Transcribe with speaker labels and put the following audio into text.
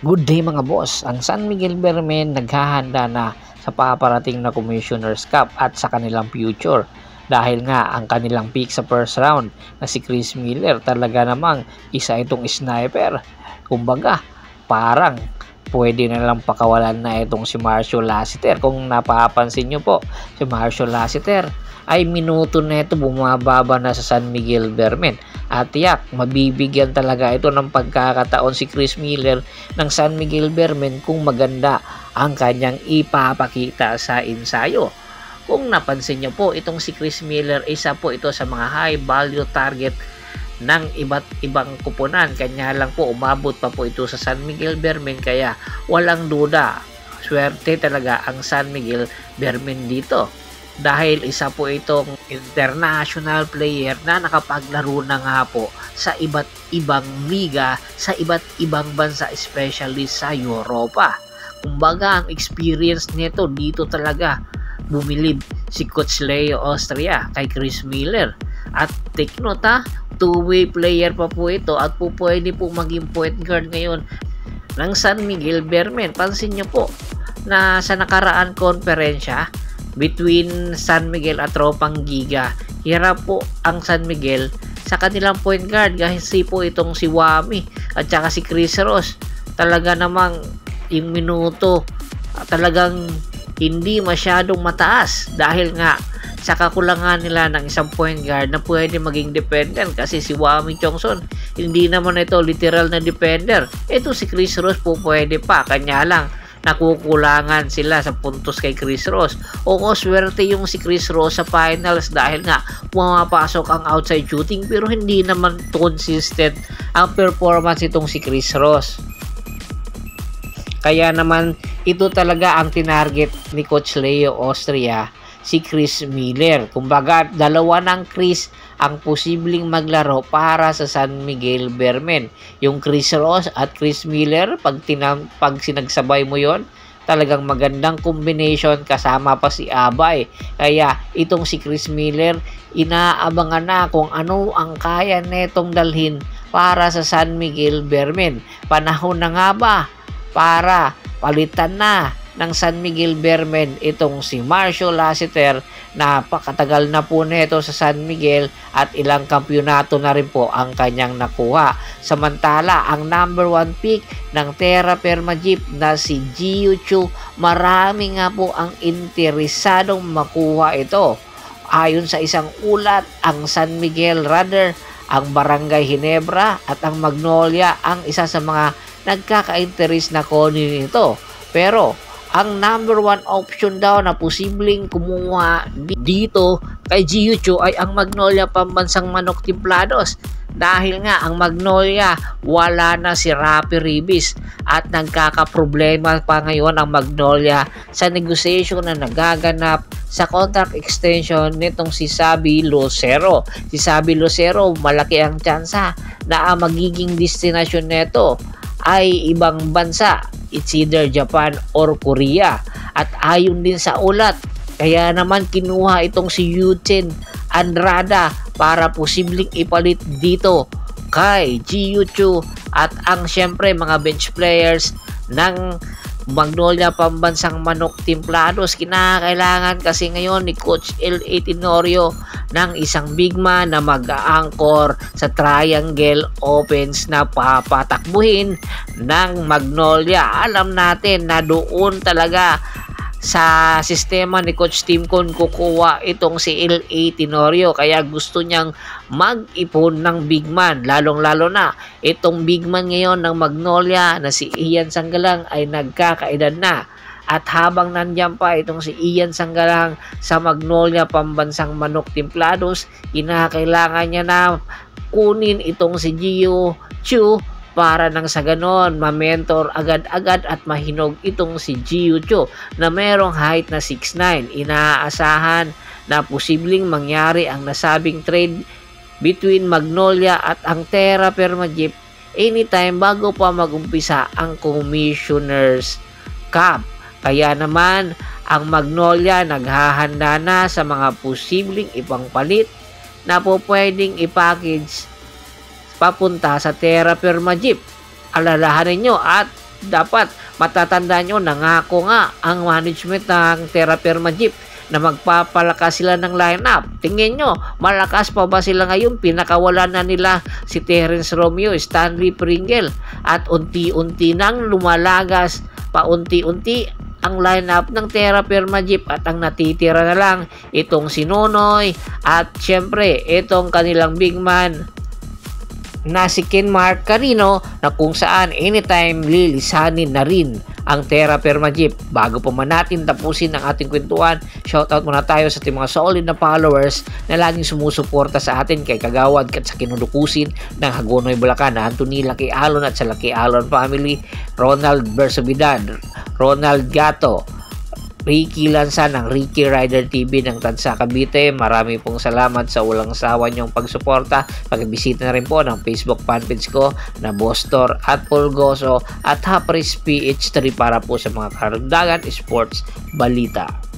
Speaker 1: Good day mga boss, ang San Miguel Bermen naghahanda na sa paparating na Commissioner's Cup at sa kanilang future. Dahil nga ang kanilang pick sa first round na si Chris Miller talaga namang isa itong sniper. Kumbaga, parang pwede na lang pakawalan na itong si Marshall Lassiter. Kung napapansin nyo po, si Marshall Lassiter ay minuto na ito bumababa na sa San Miguel Bermen. At yak, mabibigyan talaga ito ng pagkakataon si Chris Miller ng San Miguel Bermen kung maganda ang kanyang ipapakita sa ensayo. Kung napansin nyo po, itong si Chris Miller, isa po ito sa mga high value target ng iba't ibang kupunan. Kanya lang po, umabot pa po ito sa San Miguel Bermen, kaya walang duda, swerte talaga ang San Miguel Bermen dito. Dahil isa po itong international player na nakapaglaro na nga po sa iba't ibang liga, sa iba't ibang bansa, especially sa Europa. Kumbaga, ang experience nito dito talaga bumilib si Coach Leo Austria kay Chris Miller. At take note ha, two-way player pa po ito at po pwede po maging point guard ngayon ng San Miguel Bermen. Pansin nyo po na sa nakaraan konferensya between San Miguel at Tropang Giga, hirap po ang San Miguel sa kanilang point guard kasi po itong si Wami at saka si Chris Ross. Talaga namang yung minuto talagang hindi masyadong mataas dahil nga sa kakulangan nila ng isang point guard na pwede maging dependent kasi si Wami Chongson hindi naman ito literal na defender. Ito si Chris Ross po pwede pa, kanya lang nakukulangan sila sa puntos kay Chris Ross. Oo, swerte yung si Chris Ross sa finals dahil nga pumapasok ang outside shooting pero hindi naman consistent ang performance itong si Chris Ross. Kaya naman ito talaga ang tinarget ni Coach Leo Austria, si Chris Miller. Kumbaga, dalawa ng Chris ang posibleng maglaro para sa San Miguel Bermen. Yung Chris Ross at Chris Miller, pag sinagsabay mo yon, talagang magandang combination kasama pa si Abay. Kaya itong si Chris Miller, inaabangan na kung ano ang kaya netong dalhin para sa San Miguel Bermen. Panahon na nga ba para palitan na ng San Miguel Bermen itong si Marshall Lassiter? Napakatagal na po nito sa San Miguel at ilang kampyonato na rin po ang kanyang nakuha. Samantala, ang number 1 pick ng Terra Firma Jeep na si Jiu Chu, marami nga po ang interesadong makuha ito. Ayon sa isang ulat, ang San Miguel Radar, ang Barangay Ginebra at ang Magnolia ang isa sa mga nagkaka-interes na kunin ito. Pero ang number 1 option daw na posibleng kumuha dito kay Jiu Chu ay ang Magnolia Pambansang Manok Timplados. Dahil nga ang Magnolia wala na si Rapi Ribis at nagkakaproblema pa ngayon ang Magnolia sa negotiation na nagaganap sa contract extension nitong si Sabi Lucero. Si Sabi Lucero, malaki ang tsansa na ang magiging destination nito ay ibang bansa, it's either Japan or Korea. At ayon din sa ulat, kaya naman kinuha itong si Yuchen Andrada para posibleng ipalit dito kay Jiu Chu at ang syempre mga bench players ng Magnolia Pambansang Manok Timplados. Kinakailangan kasi ngayon ni Coach L.A. Tenorio ng isang big man na mag-aangkor sa triangle offense na papatakbuhin ng Magnolia. Alam natin na doon talaga sa sistema ni Coach Timcon kukuha itong si L.A. Tenorio, kaya gusto niyang mag-ipon ng big man, lalong-lalo na itong big man ngayon ng Magnolia na si Ian Sanggalang ay nagkakaedad na. At habang nandyan pa itong si Ian Sanggalang sa Magnolia Pambansang Manok Timplados, kinakailangan niya na kunin itong si Jiu Chu para nang sa ganon ma-mentor agad-agad at mahinog itong si Jiu Chu na merong height na 6'9". Inaasahan na posibleng mangyari ang nasabing trade between Magnolia at ang Terra Firma Jeep anytime bago pa magumpisa ang Commissioner's Cup. Kaya naman ang Magnolia naghahanda na sa mga posibleng ipangpalit na po pwedeng ipackage papunta sa Terra Firma Jeep. Alalahanin nyo at dapat matatandaan nyo, nangako nga ang management ng Terra Firma Jeep na magpapalakas sila ng lineup. Tingin nyo, malakas pa ba sila ngayon? Pinakawala na nila si Terence Romeo, Stanley Pringle, at unti-unti nang lumalagas paunti-unti ang lineup ng Terra Firma Jeep, at ang natitira na lang itong si Nonoy at syempre itong kanilang big man na si Ken Mark Carino, na kung saan anytime lilisanin na rin ang Terra Firma Jeep. Bago pa man natin tapusin ang ating kwentuhan, shoutout muna tayo sa ating mga solid na followers na laging sumusuporta sa atin, kay Kagawad at sa kinudukusin ng Hagonoy Bulacan, na Anthony Lucky Alon at sa Lucky Alon family, Ronald Bersobidad, Ronald Gato, Ricky Lanza ng Ricky Rider TV ng Tansa Cavite. Marami pong salamat sa walang sawa niyong pagsuporta. Pag-bisita na rin po ng Facebook fanpage ko na Bostor at Pulgoso at Hapris PH3 para po sa mga karagdagan sports balita.